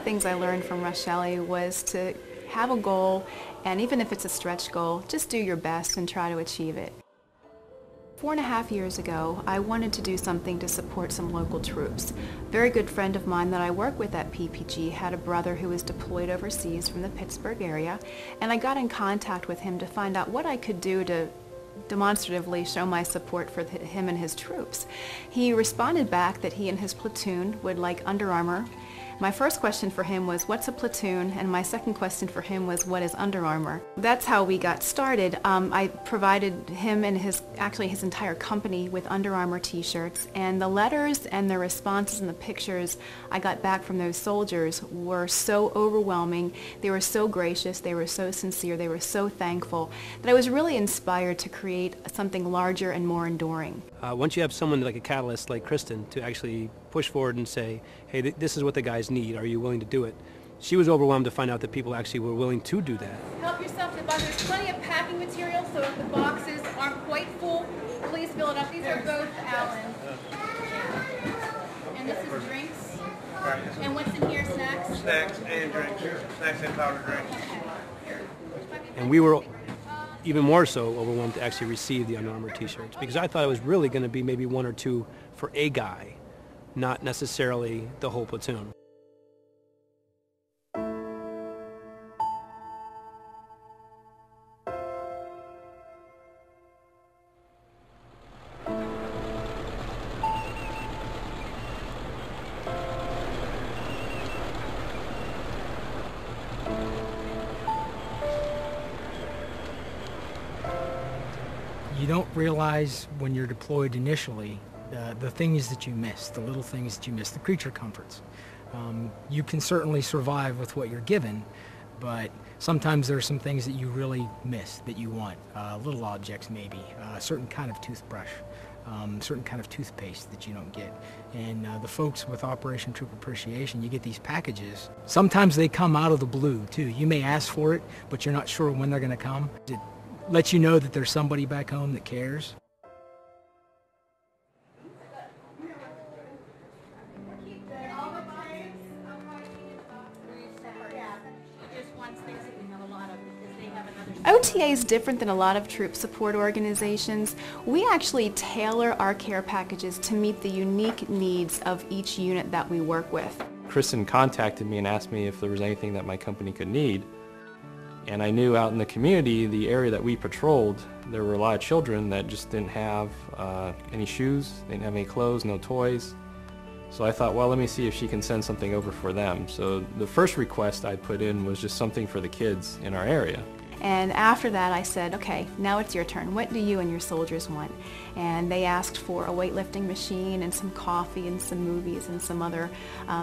things I learned from Russ Shelley was to have a goal, and even if it's a stretch goal, just do your best and try to achieve it. 4.5 years ago, I wanted to do something to support some local troops. A very good friend of mine that I work with at PPG had a brother who was deployed overseas from the Pittsburgh area, and I got in contact with him to find out what I could do to demonstratively show my support for him and his troops. He responded back that he and his platoon would like Under Armour. My first question for him was, what's a platoon? And my second question for him was, what is Under Armour? That's how we got started. I provided him and his entire company with Under Armour t-shirts, and the letters and the responses and the pictures I got back from those soldiers were so overwhelming. They were so gracious, they were so sincere, they were so thankful that I was really inspired to create something larger and more enduring. Once you have someone like a catalyst like Kristen to actually push forward and say, hey, this is what the guys need, are you willing to do it? She was overwhelmed to find out that people actually were willing to do that. Help yourself to the box. There's plenty of packing material, so if the boxes aren't quite full, please fill it up. These are both Allen. And this is drinks. And what's in here, snacks? Snacks and drinks. Snacks and powdered drinks. And we were even more so overwhelmed to actually receive the Under Armour t-shirts, because I thought it was really going to be maybe one or two for a guy, not necessarily the whole platoon. You don't realize when you're deployed initially the things that you miss, the little things that you miss, the creature comforts. You can certainly survive with what you're given, but sometimes there are some things that you really miss that you want. Little objects maybe, a certain kind of toothbrush, certain kind of toothpaste that you don't get. And the folks with Operation Troop Appreciation, you get these packages. Sometimes they come out of the blue too. You may ask for it, but you're not sure when they're going to come. It lets you know that there's somebody back home that cares. OTA is different than a lot of troop support organizations. We actually tailor our care packages to meet the unique needs of each unit that we work with. Kristen contacted me and asked me if there was anything that my company could need. And I knew out in the community, the area that we patrolled, there were a lot of children that just didn't have any shoes, they didn't have any clothes, no toys. So I thought, well, let me see if she can send something over for them. So the first request I put in was just something for the kids in our area. And after that I said, okay, now it's your turn. What do you and your soldiers want? And they asked for a weightlifting machine and some coffee and some movies and some other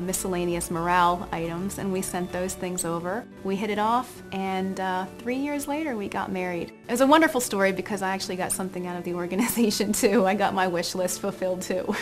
miscellaneous morale items, and we sent those things over. We hit it off, and 3 years later we got married. It was a wonderful story because I actually got something out of the organization too. I got my wish list fulfilled too.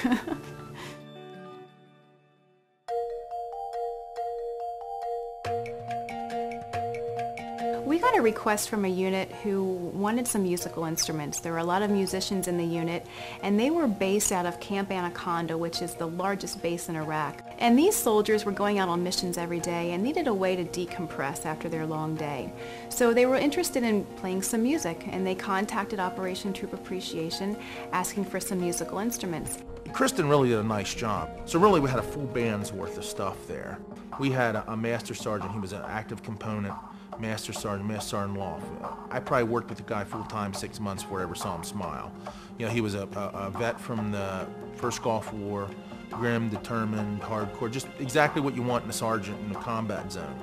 We got a request from a unit who wanted some musical instruments. There were a lot of musicians in the unit, and they were based out of Camp Anaconda, which is the largest base in Iraq. And these soldiers were going out on missions every day and needed a way to decompress after their long day. So they were interested in playing some music, and they contacted Operation Troop Appreciation asking for some musical instruments. Kristen really did a nice job. So really we had a full band's worth of stuff there. We had a Master Sergeant. He was an active component. Master Sergeant Law. I probably worked with the guy full-time 6 months before I ever saw him smile. You know, he was a vet from the First Gulf War, grim, determined, hardcore, just exactly what you want in a sergeant in a combat zone.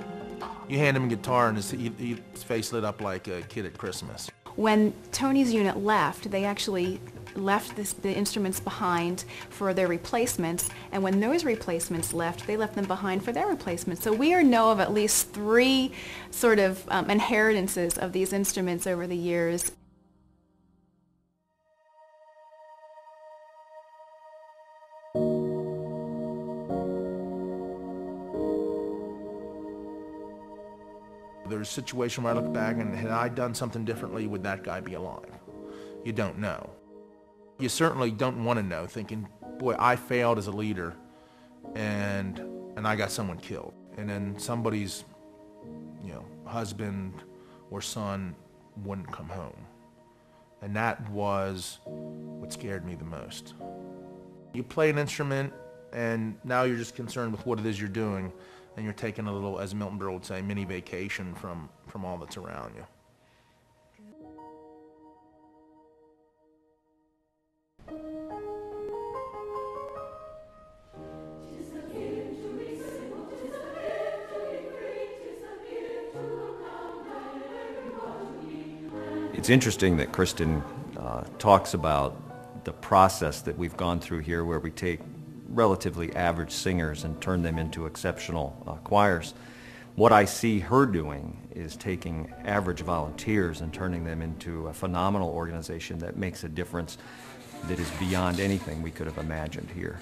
You hand him a guitar and his face lit up like a kid at Christmas. When Tony's unit left, they actually left the instruments behind for their replacements, and when those replacements left, they left them behind for their replacements. So we know of at least 3 sort of inheritances of these instruments over the years. There's a situation where I look back and had I done something differently, would that guy be alive? You don't know. You certainly don't want to know, thinking, boy, I failed as a leader and I got someone killed. and then somebody's, husband or son wouldn't come home. And that was what scared me the most. You play an instrument, and now you're just concerned with what it is you're doing, and you're taking a little, as Milton Berle would say, mini vacation from all that's around you. It's interesting that Kristen talks about the process that we've gone through here, where we take relatively average singers and turn them into exceptional choirs. What I see her doing is taking average volunteers and turning them into a phenomenal organization that makes a difference that is beyond anything we could have imagined here.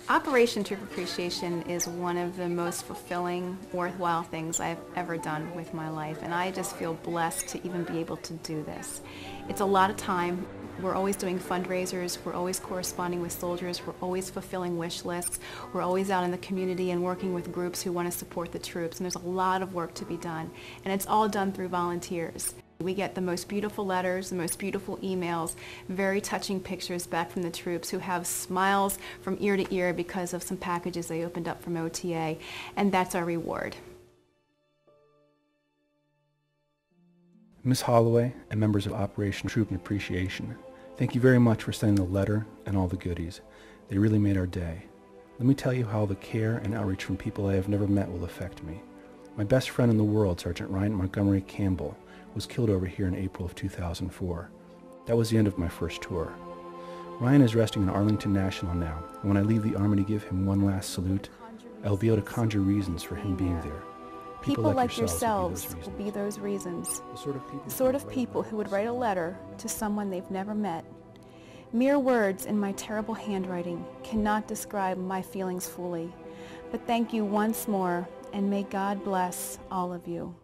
Operation Troop Appreciation is one of the most fulfilling, worthwhile things I've ever done with my life, and I just feel blessed to even be able to do this. It's a lot of time. We're always doing fundraisers, we're always corresponding with soldiers, we're always fulfilling wish lists, we're always out in the community and working with groups who want to support the troops, and there's a lot of work to be done, and it's all done through volunteers. We get the most beautiful letters, the most beautiful emails, very touching pictures back from the troops who have smiles from ear to ear because of some packages they opened up from OTA, and that's our reward. Ms. Holloway and members of Operation Troop Appreciation, thank you very much for sending the letter and all the goodies. They really made our day. Let me tell you how the care and outreach from people I have never met will affect me. My best friend in the world, Sergeant Ryan Montgomery Campbell, was killed over here in April of 2004. That was the end of my first tour. Ryan is resting in Arlington National now, and when I leave the Army to give him one last salute, I'll be able to conjure reasons for him being there. People like yourselves will be those reasons. The sort of people who would write a letter to someone they've never met. Mere words in my terrible handwriting cannot describe my feelings fully. But thank you once more, and may God bless all of you.